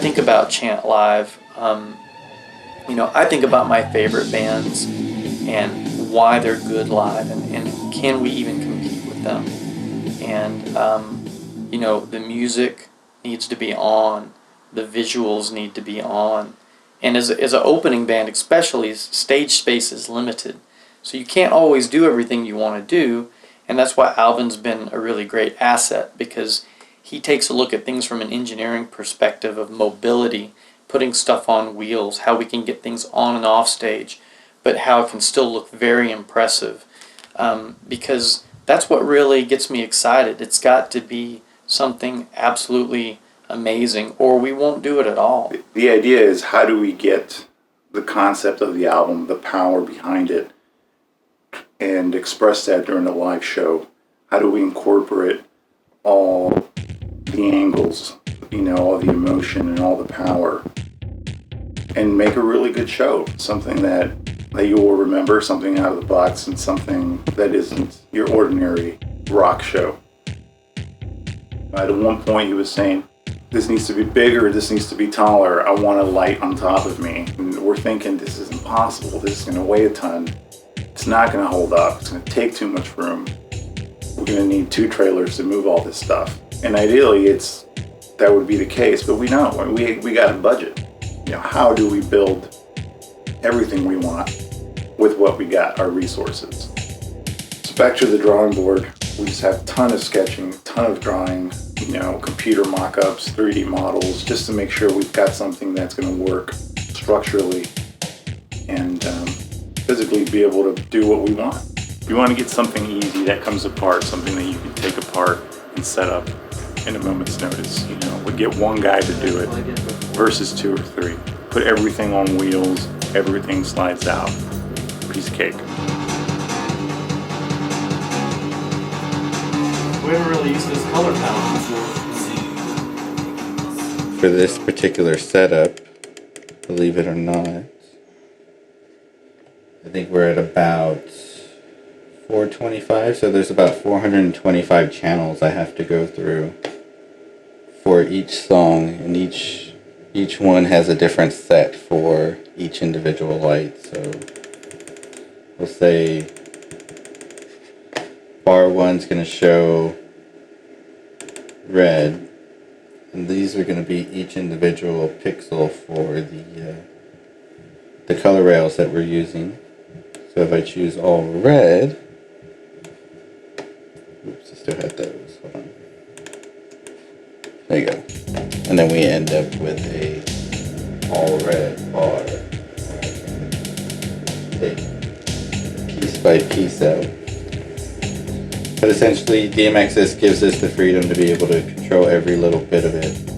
think about Chant Live, I think about my favorite bands and why they're good live, and can we even compete with them. And, the music needs to be on, the visuals need to be on. And as an opening band especially, stage space is limited. So you can't always do everything you want to do, and that's why Alvin's been a really great asset, because he takes a look at things from an engineering perspective of mobility, putting stuff on wheels, how we can get things on and off stage, but how it can still look very impressive. Because that's what really gets me excited. It's got to be something absolutely amazing, or we won't do it at all. The idea is, how do we get the concept of the album, the power behind it, and express that during a live show? How do we incorporate all the angles, all the emotion and all the power, and make a really good show? Something that you will remember, something out of the box, and something that isn't your ordinary rock show. At one point he was saying, this needs to be bigger, this needs to be taller, I want a light on top of me. And we're thinking, this is impossible, this is going to weigh a ton, it's not going to hold up, it's going to take too much room, we're going to need 2 trailers to move all this stuff. And ideally that would be the case, but we know, we got a budget. How do we build everything we want with what we got, our resources? So back to the drawing board, we just have a ton of sketching, a ton of drawing, computer mock-ups, 3D models, just to make sure we've got something that's going to work structurally and physically be able to do what we want. We want to get something easy that comes apart, something that you can take apart and set up in a moment's notice. We get one guy to do it versus 2 or 3. Put everything on wheels, everything slides out. Piece of cake. We haven't really used this color palette before. For this particular setup, believe it or not, I think we're at about 425, so there's about 425 channels I have to go through for each song, and each one has a different set for each individual light. So we'll say bar 1's going to show red, and these are going to be each individual pixel for the color rails that we're using. So if I choose all red, oops, I still have those, hold on. There you go. And then we end up with a all red bar. Take piece by piece out. But essentially, DMXS gives us the freedom to be able to control every little bit of it.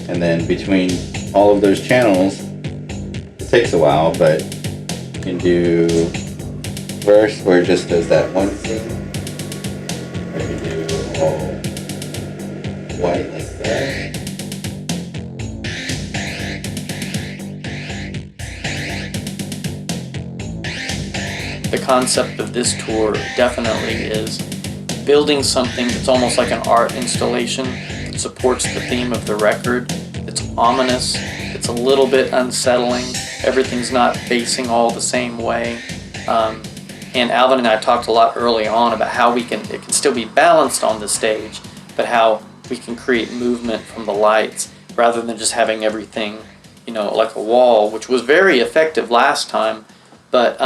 And then between all of those channels, it takes a while, but you can do verse where it just does that one scene. Or you can do all white like that. The concept of this tour definitely is building something that's almost like an art installation that supports the theme of the record. It's ominous, it's a little bit unsettling, everything's not facing all the same way. And Alvin and I talked a lot early on about how it can still be balanced on the stage, but how we can create movement from the lights rather than just having everything, like a wall, which was very effective last time, but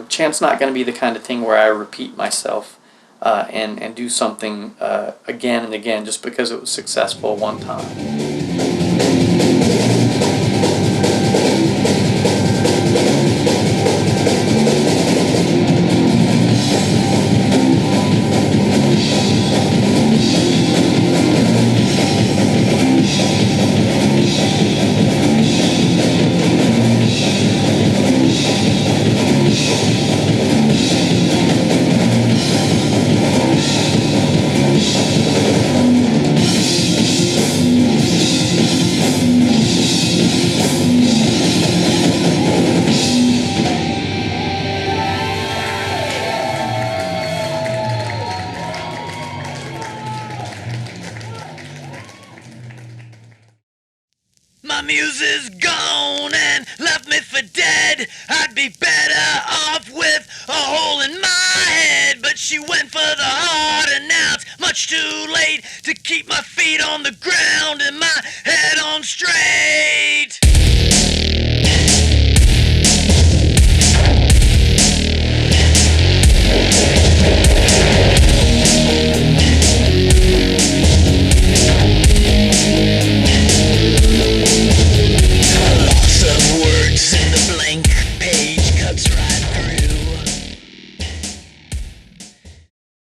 Chant's not going to be the kind of thing where I repeat myself and do something again and again just because it was successful one time. muse is gone and left me for dead. I'd be better off with a hole in my head. But she went for the heart, and now it's much too late to keep my feet on the ground and my head on straight.